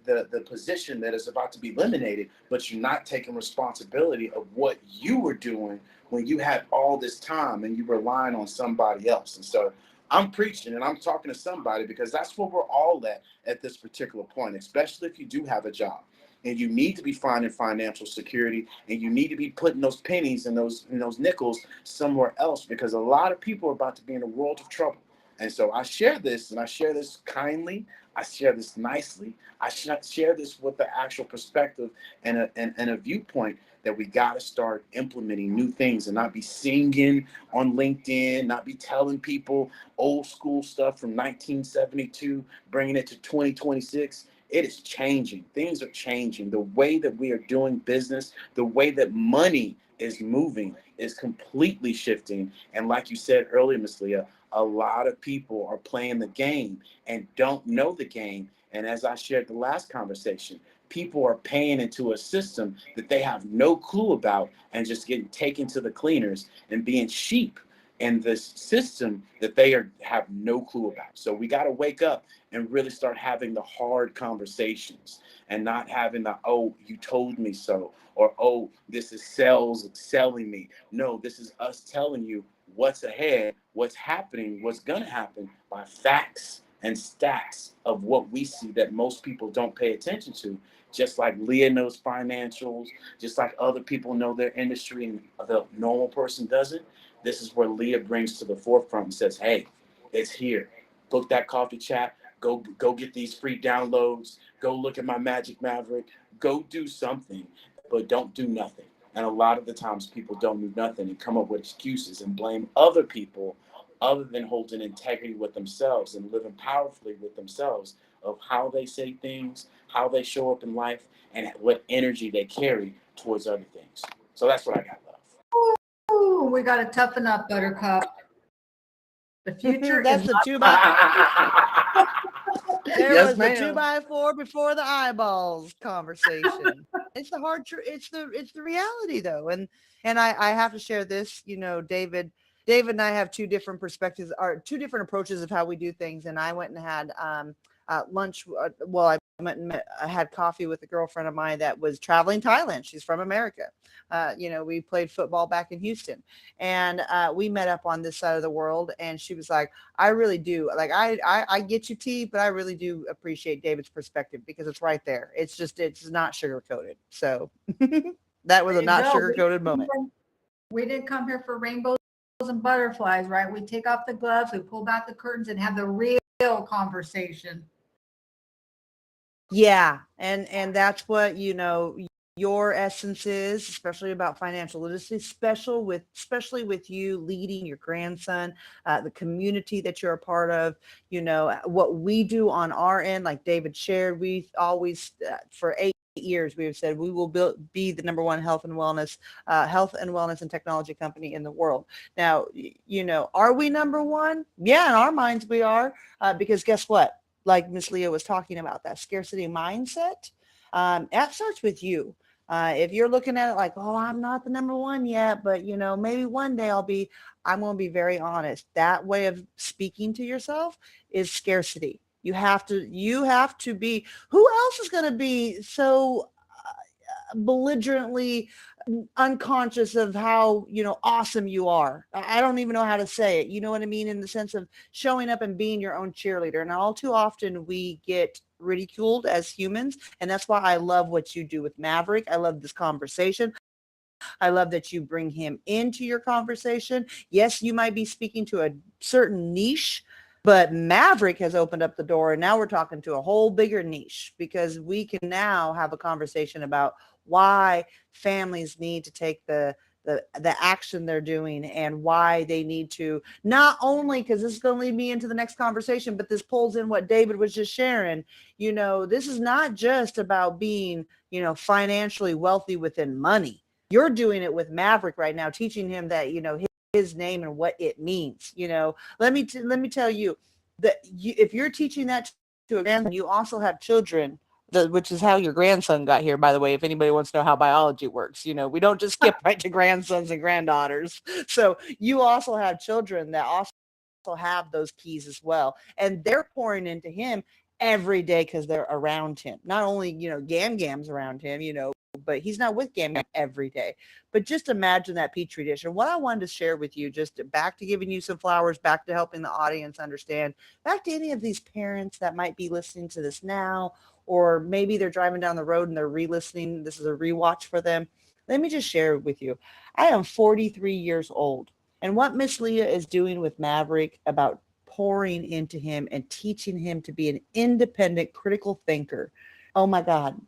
the position that is about to be eliminated, but you're not taking responsibility of what you were doing when you had all this time and you were relying on somebody else. And so I'm preaching and I'm talking to somebody, because that's where we're all at this particular point, especially if you do have a job and you need to be finding financial security, and you need to be putting those pennies and those nickels somewhere else, because a lot of people are about to be in a world of trouble. And so I share this, and I share this kindly. I share this nicely. I share this with the actual perspective and a viewpoint that we got to start implementing new things, and not be singing on LinkedIn, not be telling people old school stuff from 1972, bringing it to 2026. It is changing. Things are changing. The way that we are doing business, the way that money is moving is completely shifting. And like you said earlier, Miss Leah, a lot of people are playing the game and don't know the game. And as I shared the last conversation, people are paying into a system that they have no clue about, and just getting taken to the cleaners and being sheep in this system that they have no clue about. So we got to wake up and really start having the hard conversations, and not having the, oh, you told me so, or, oh, this is selling me. No, this is us telling you what's ahead, what's happening, what's going to happen, by facts and stats of what we see that most people don't pay attention to. Just like Leah knows financials, just like other people know their industry and the normal person doesn't. This is where Leah brings to the forefront and says, hey, it's here. Book that coffee chat. Go get these free downloads. Go look at my Magic Maverick. Go do something, but don't do nothing. And a lot of the times people don't do nothing and come up with excuses and blame other people, other than holding integrity with themselves and living powerfully with themselves, of how they say things, how they show up in life, and what energy they carry towards other things. So that's what I got love. Ooh, we got to toughen up, Buttercup. The future That's is the not 2x. There Yes, was ma'am. the 2x4 before the eyeballs conversation. It's the hard truth. It's the reality though. And I have to share this, David and I have two different perspectives, or two different approaches of how we do things. And I went and had lunch. I went and I had coffee with a girlfriend of mine that was traveling Thailand. She's from America. We played football back in Houston, and we met up on this side of the world. And she was like, I really do. Like, I get you, T, but I really do appreciate David's perspective, because it's right there. It's not sugar-coated. So that was a not sugar-coated moment. We didn't come here for rainbows and butterflies, right? We take off the gloves, we pull back the curtains, and have the real conversation. Yeah. And that's what, your essence is, especially about financial literacy, especially with you leading your grandson, the community that you're a part of, what we do on our end, like David shared, we always, for 8 years, we have said we will be the number one health and wellness and technology company in the world. Now, are we number one? Yeah, in our minds we are, because guess what? Like Miss Leah was talking about, that scarcity mindset, that starts with you. If you're looking at it like, oh, I'm not the number one yet, but maybe one day I'm going to be very honest. That way of speaking to yourself is scarcity. You have to be, who else is going to be so belligerently unconscious of how awesome you are? I don't even know how to say it, you know what I mean, in the sense of showing up and being your own cheerleader. And all too often we get ridiculed as humans, and that's why I love what you do with Maverick. I love this conversation. I love that you bring him into your conversation. Yes, you might be speaking to a certain niche, but Maverick has opened up the door, and now we're talking to a whole bigger niche, because we can now have a conversation about why families need to take the action they're doing, and why they need to, not only, because this is going to lead me into the next conversation, but this pulls in what David was just sharing. This is not just about being, financially wealthy within money. You're doing it with Maverick right now, teaching him that, his name and what it means. Let me tell you that if you're teaching that to a grandson, you also have children, which is how your grandson got here, by the way, if anybody wants to know how biology works. We don't just skip right to grandsons and granddaughters. So you also have children that also have those keys as well, and they're pouring into him every day because they're around him. Not only Gam Gam's around him, but he's not with Gam Gam every day. But just imagine that petri dish. And what I wanted to share with you, just back to giving you some flowers, back to helping the audience understand, back to any of these parents that might be listening to this now, or maybe they're driving down the road and they're re-listening. This is a rewatch for them. Let me just share with you. I am 43 years old. And what Miss Leah is doing with Maverick about pouring into him and teaching him to be an independent, critical thinker. Oh my God.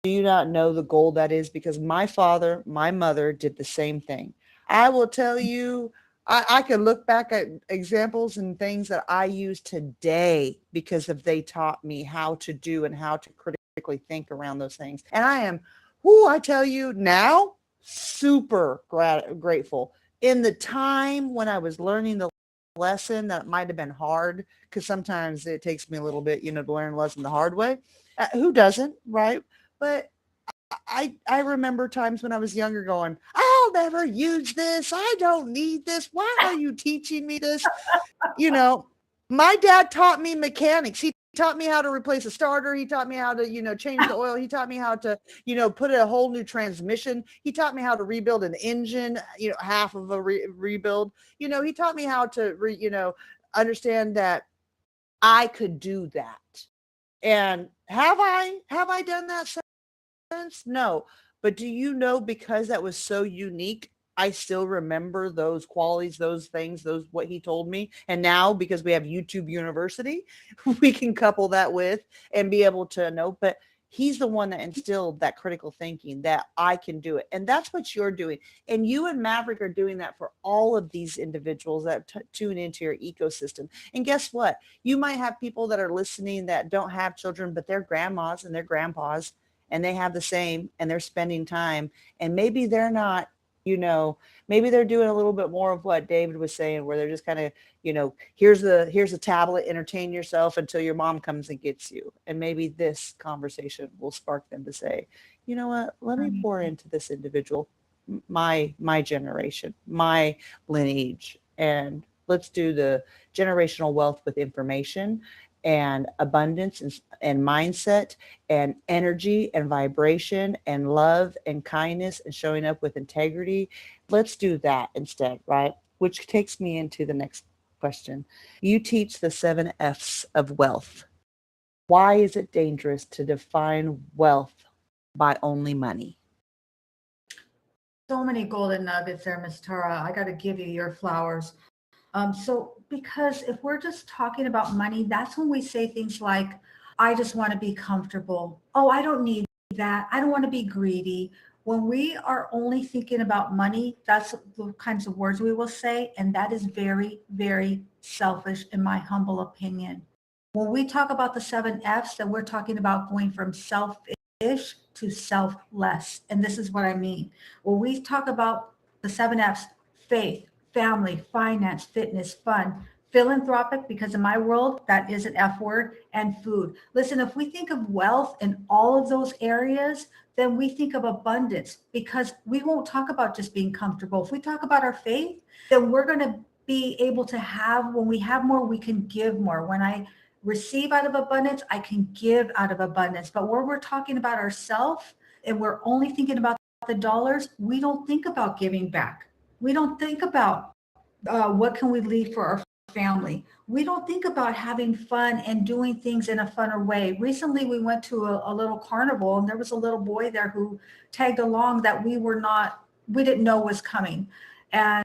Do you not know the gold that is? Because my father, my mother did the same thing. I will tell you, I can look back at examples and things that I use today because they taught me how to do and how to critically think around those things. And I tell you now, super grateful. In the time when I was learning the lesson, that might have been hard, because sometimes it takes me a little bit, to learn a lesson the hard way. Who doesn't, right? But I remember times when I was younger going, I'll never use this. I don't need this. Why are you teaching me this? My dad taught me mechanics. He taught me how to replace a starter. He taught me how to, change the oil. He taught me how to, put a whole new transmission. He taught me how to rebuild an engine, half of a rebuild. He taught me how to, understand that I could do that. And have I done that since? No. But do you know, because that was so unique, I still remember those qualities, those things, what he told me. And now, because we have YouTube University, we can couple that with and be able to know. But he's the one that instilled that critical thinking, that I can do it. And that's what you're doing. And you and Maverick are doing that for all of these individuals that tune into your ecosystem. And guess what? You might have people that are listening that don't have children, but they're grandmas and they're grandpas, and they have the same, and they're spending time. And maybe they're not, maybe they're doing a little bit more of what David was saying, where they're just kind of, here's a tablet, entertain yourself until your mom comes and gets you. And maybe this conversation will spark them to say, you know what, let me pour into this individual, my generation, my lineage, and let's do the generational wealth with information and abundance and mindset and energy and vibration and love and kindness and showing up with integrity. Let's do that instead, right? Which takes me into the next question. You teach the 7 F's of wealth. Why is it dangerous to define wealth by only money? So many golden nuggets there, Miss Tara. I got to give you your flowers. Because if we're just talking about money, that's when we say things like, I just want to be comfortable. Oh, I don't need that. I don't want to be greedy. When we are only thinking about money, that's the kinds of words we will say. And that is very, very selfish, in my humble opinion. When we talk about the 7 F's, then we're talking about going from selfish to self less. And this is what I mean. When we talk about the 7 F's: faith, family, finance, fitness, fun, philanthropic, because in my world, that is an F word, and food. Listen, if we think of wealth in all of those areas, then we think of abundance, because we won't talk about just being comfortable. If we talk about our faith, then we're going to be able to have, when we have more, we can give more. When I receive out of abundance, I can give out of abundance. But when we're talking about ourselves and we're only thinking about the dollars, we don't think about giving back. We don't think about what can we leave for our family. We don't think about having fun and doing things in a funner way. Recently, we went to a little carnival, and there was a little boy there who tagged along that we didn't know was coming. And,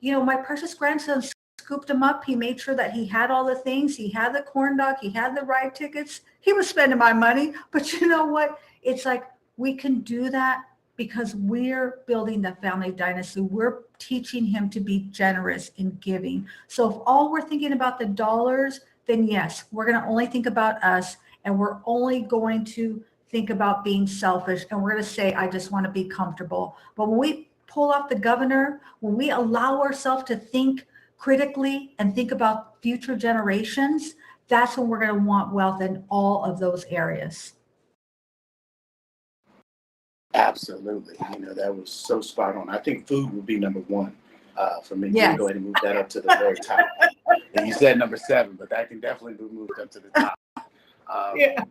my precious grandson scooped him up. He made sure that he had all the things. He had the corn dog. He had the ride tickets. He was spending my money. But you know what? It's like we can do that because we're building the family dynasty. We're teaching him to be generous in giving. So if all we're thinking about the dollars, then yes, we're going to only think about us, and we're only going to think about being selfish, and we're going to say, I just want to be comfortable. But when we pull off the governor, when we allow ourselves to think critically and think about future generations, that's when we're going to want wealth in all of those areas. Absolutely. That was so spot on. I think food would be number one for me. Yes. Go ahead and move that up to the very top. And you said number 7, but that can definitely be moved up to the top. Yeah.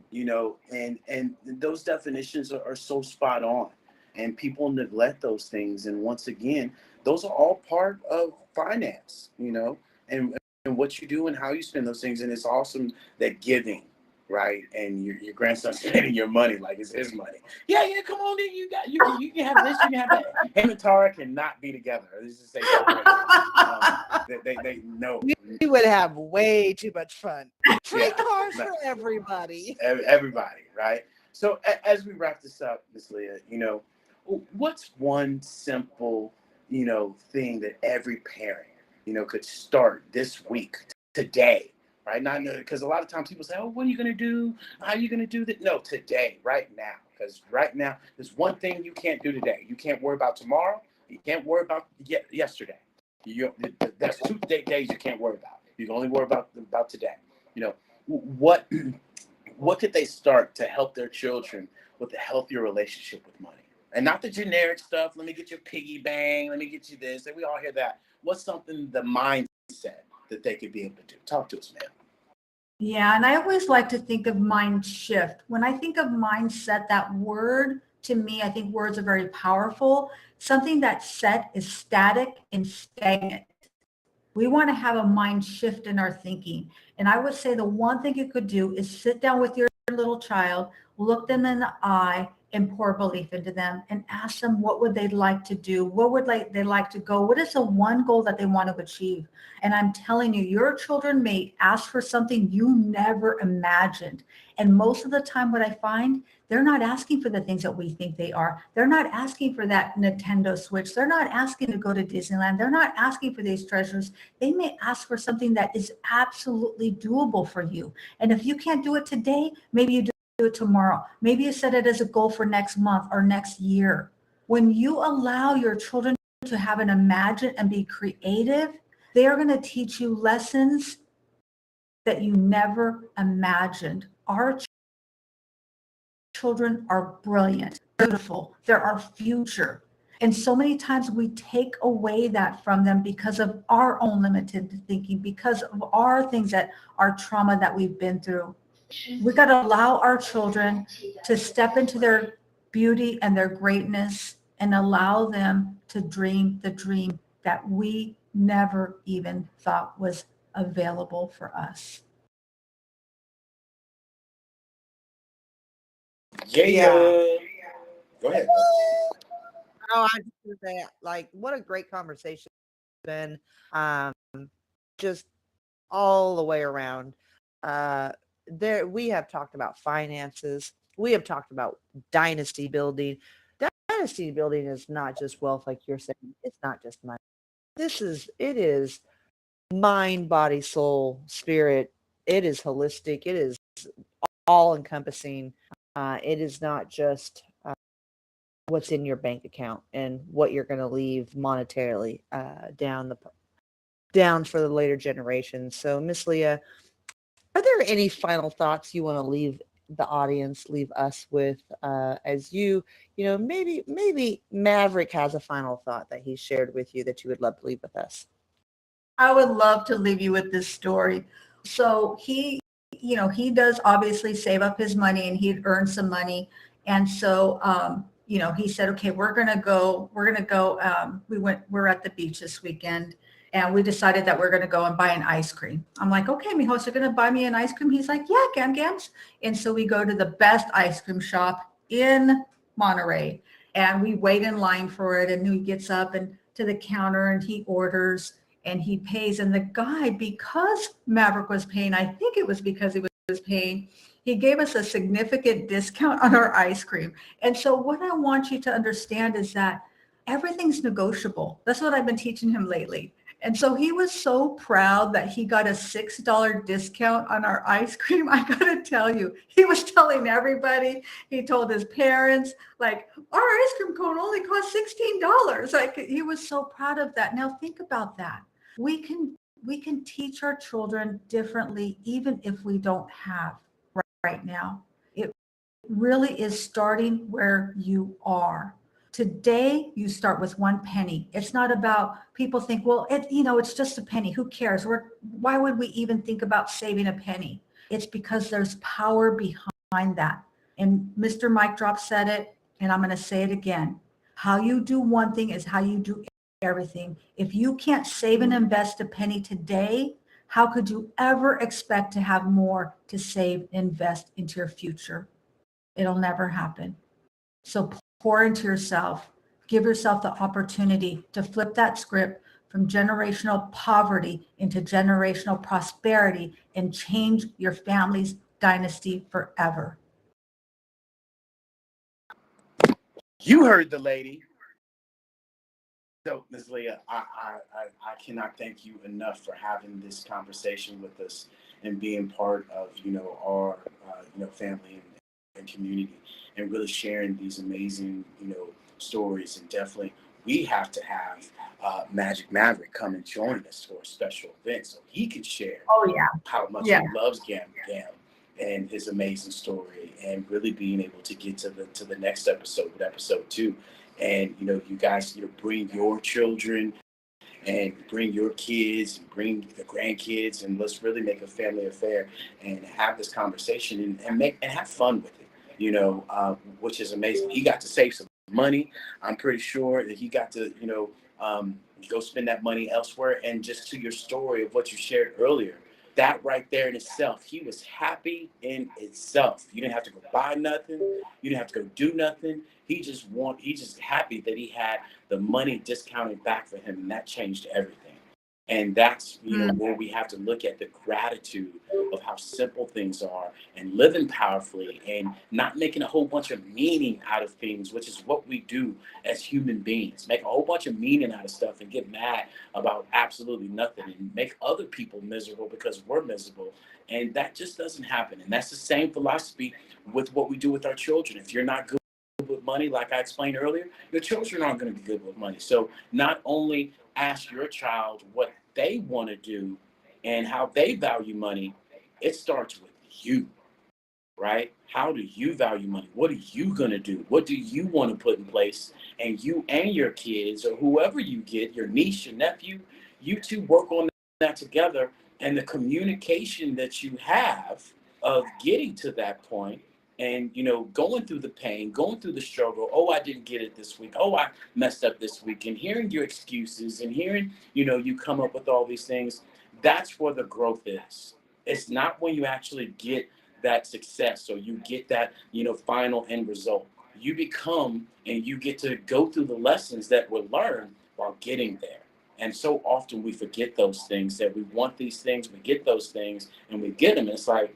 And those definitions are so spot on, and people neglect those things. And once again, those are all part of finance, and what you do and how you spend those things. And it's awesome that giving, right? And your grandson's spending your money like it's his money. Yeah, come on in. You can have this, you can have that. Him and Tara cannot be together. Let's just say they know. We would have way too much fun. Free Yeah. cars for everybody. Everybody, right? So as we wrap this up, Miss Leah, what's one simple, thing that every parent, could start this week, today, right? Not because a lot of times people say, oh, what are you going to do? How are you going to do that? No, today, right now. Because right now, there's one thing you can't do today. You can't worry about tomorrow. You can't worry about yesterday. That's 2 days you can't worry about. You can only worry about today. What could they start to help their children with a healthier relationship with money? And not the generic stuff. Let me get you a piggy bank. Let me get you this. And we all hear that. What's something, the mindset that they could be able to do? Talk to us, ma'am. Yeah, and I always like to think of mind shift. When I think of mindset, that word, to me, I think words are very powerful. Something that's set is static and stagnant. We want to have a mind shift in our thinking. And I would say the one thing you could do is sit down with your little child, look them in the eye, and pour belief into them and ask them what would they like to do? What would they like to go? What is the one goal that they want to achieve? And I'm telling you, your children may ask for something you never imagined. And most of the time what I find, they're not asking for the things that we think they are. They're not asking for that Nintendo Switch. They're not asking to go to Disneyland. They're not asking for these treasures. They may ask for something that is absolutely doable for you. And if you can't do it today, maybe you do it tomorrow. Maybe you set it as a goal for next month or next year. When you allow your children to have an imagine and be creative, they are going to teach you lessons that you never imagined. Our children are brilliant, beautiful. They're our future. And so many times we take away that from them because of our own limited thinking, because of our things that our trauma that we've been through. We got to allow our children to step into their beauty and their greatness and allow them to dream the dream that we never even thought was available for us. Yeah. Go ahead. Oh, I just want to say, like, what a great conversation it's been. Just all the way around. We have talked about finances. We have talked about dynasty building. Dynasty building is not just wealth, like you're saying. It's not just money. It is mind, body, soul, spirit. It is holistic. It is all encompassing. It is not just what's in your bank account and what you're going to leave monetarily down for the later generations. So, Miss Leah, are there any final thoughts you want to leave the audience, leave us with, as maybe Maverick has a final thought that he shared with you that you would love to leave with us? I would love to leave you with this story. So he does obviously save up his money, and he'd earned some money. And so, he said, okay, we're going to go, we're at the beach this weekend, and we decided that we're going to go and buy an ice cream. I'm like, okay, mijo, so you're going to buy me an ice cream? He's like, yeah, gams. And so we go to the best ice cream shop in Monterey, and we wait in line for it. And he gets up and to the counter, and he orders, and he pays. And the guy, because Maverick was paying, I think it was because he was paying, he gave us a significant discount on our ice cream. And so what I want you to understand is that everything's negotiable. That's what I've been teaching him lately. And so he was so proud that he got a $6 discount on our ice cream. I got to tell you, he was telling everybody. He told his parents, like, our ice cream cone only cost $16. Like, he was so proud of that. Now think about that. We can teach our children differently, even if we don't have right now. It really is starting where you are. Today, you start with 1 penny. It's not about, people think, well, it's just a penny. Who cares? Why would we even think about saving a penny? It's because there's power behind that. And Mr. Mike Drop said it, and I'm going to say it again. How you do one thing is how you do everything. If you can't save and invest a penny today, how could you ever expect to have more to save and invest into your future? It'll never happen. So pour into yourself. Give yourself the opportunity to flip that script from generational poverty into generational prosperity and change your family's dynasty forever. You heard the lady. So, Ms. Leah, I cannot thank you enough for having this conversation with us and being part of, our, family and community, and really sharing these amazing, stories. And definitely, we have to have Magic Maverick come and join us for a special event so he can share how much he loves Gam and his amazing story, and really being able to get to the next episode, with episode 2. And, you guys, bring your children and bring your kids and bring the grandkids, and let's really make a family affair and have this conversation and have fun with it, which is amazing. He got to save some money. I'm pretty sure that he got to, go spend that money elsewhere. And just to your story of what you shared earlier, that right there in itself, he was happy in itself. You didn't have to go buy nothing. You didn't have to go do nothing. He's just happy that he had the money discounted back for him, and that changed everything. And that's, where we have to look at the gratitude of how simple things are, and living powerfully, and not making a whole bunch of meaning out of things, which is what we do as human beings. Make a whole bunch of meaning out of stuff and get mad about absolutely nothing, and make other people miserable because we're miserable. And that just doesn't happen. And that's the same philosophy with what we do with our children. If you're not good with money, like I explained earlier, your children aren't going to be good with money. So not only ask your child what they want to do and how they value money, it starts with you, right? How do you value money? What are you going to do? What do you want to put in place? And you and your kids, or whoever you get, your niece, your nephew, you two work on that together. And the communication that you have of getting to that point, and going through the pain, going through the struggle. Oh, I didn't get it this week. Oh, I messed up this week. And hearing your excuses, and hearing you come up with all these things, that's where the growth is. It's not when you actually get that success, or you get that final end result. You become, and you get to go through the lessons that were learned while getting there. And so often we forget those things, that we want these things, we get those things, and we get them. And it's like,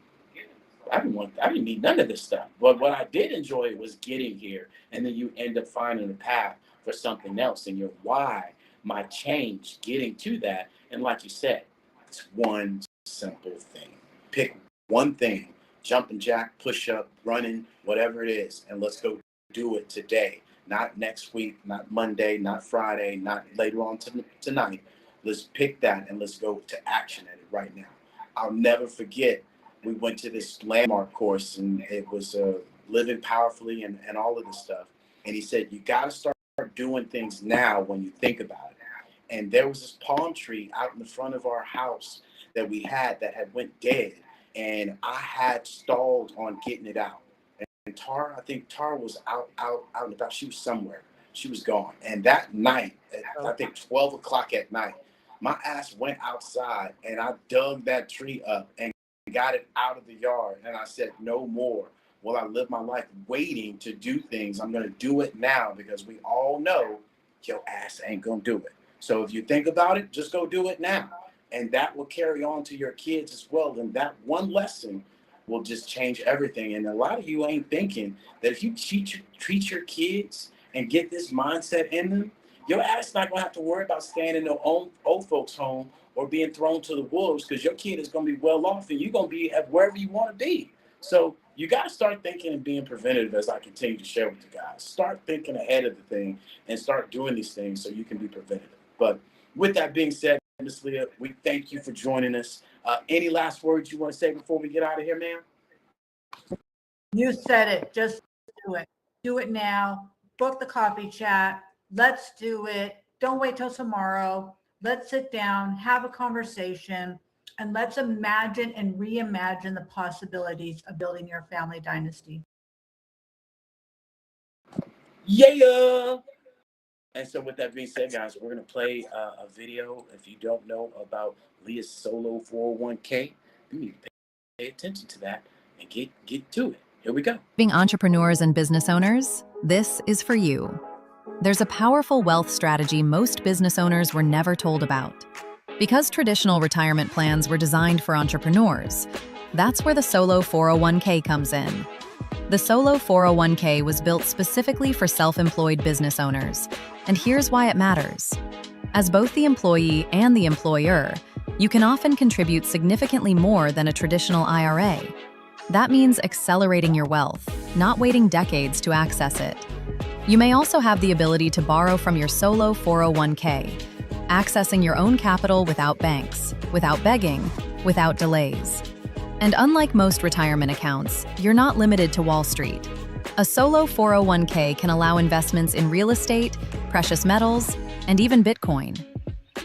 I didn't need none of this stuff. But what I did enjoy was getting here. And then you end up finding a path for something else, and your why might change getting to that. And like you said, it's one simple thing. Pick one thing, jumping jack, push up, running, whatever it is, and let's go do it today. Not next week, not Monday, not Friday, not later on tonight. Let's pick that and let's go to action at it right now. I'll never forget, we went to this landmark course, and it was living powerfully and all of this stuff. And he said, you got to start doing things now when you think about it. And there was this palm tree out in the front of our house that we had that had went dead. And I had stalled on getting it out. And Tara, I think Tara was out and about. She was somewhere. She was gone. And that night, at, I think 12 o'clock at night, my ass went outside and I dug that tree up and got it out of the yard. And I said, no more will I live my life waiting to do things. I'm going to do it now, because we all know your ass ain't going to do it. So if you think about it, just go do it now. And that will carry on to your kids as well. And that one lesson will just change everything. And a lot of you ain't thinking that if you treat your kids and get this mindset in them, your ass not gonna have to worry about staying in their own old folks' home or being thrown to the wolves, because your kid is gonna be well off and you're gonna be at wherever you want to be. So you gotta start thinking and being preventative, as I continue to share with you guys. Start thinking ahead of the thing and start doing these things so you can be preventative. But with that being said, Ms. Leah, we thank you for joining us. Any last words you want to say before we get out of here, ma'am? You said it. Just do it. Do it now. Book the coffee chat. Let's do it. Don't wait till tomorrow. Let's sit down, have a conversation, and let's imagine and reimagine the possibilities of building your family dynasty. Yeah. And so with that being said, guys, we're going to play a video. If you don't know about Leah's solo 401k, you need to pay attention to that and get to it. Here we go. Being entrepreneurs and business owners, this is for you. There's a powerful wealth strategy most business owners were never told about. Because traditional retirement plans were designed for entrepreneurs, that's where the solo 401k comes in. The solo 401k was built specifically for self-employed business owners, and here's why it matters. As both the employee and the employer, you can often contribute significantly more than a traditional IRA. That means accelerating your wealth, not waiting decades to access it. You may also have the ability to borrow from your solo 401k, accessing your own capital without banks, without begging, without delays. And unlike most retirement accounts, you're not limited to Wall Street. A solo 401k can allow investments in real estate, precious metals, and even Bitcoin.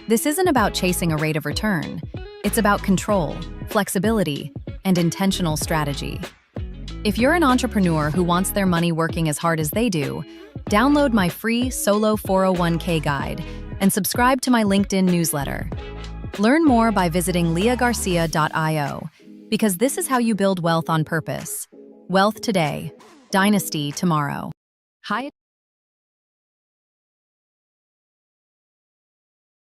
This isn't about chasing a rate of return. It's about control, flexibility, and intentional strategy. If you're an entrepreneur who wants their money working as hard as they do, download my free Solo 401k guide and subscribe to my LinkedIn newsletter. Learn more by visiting leahgarcia.io, because this is how you build wealth on purpose. Wealth today, dynasty tomorrow. Hi.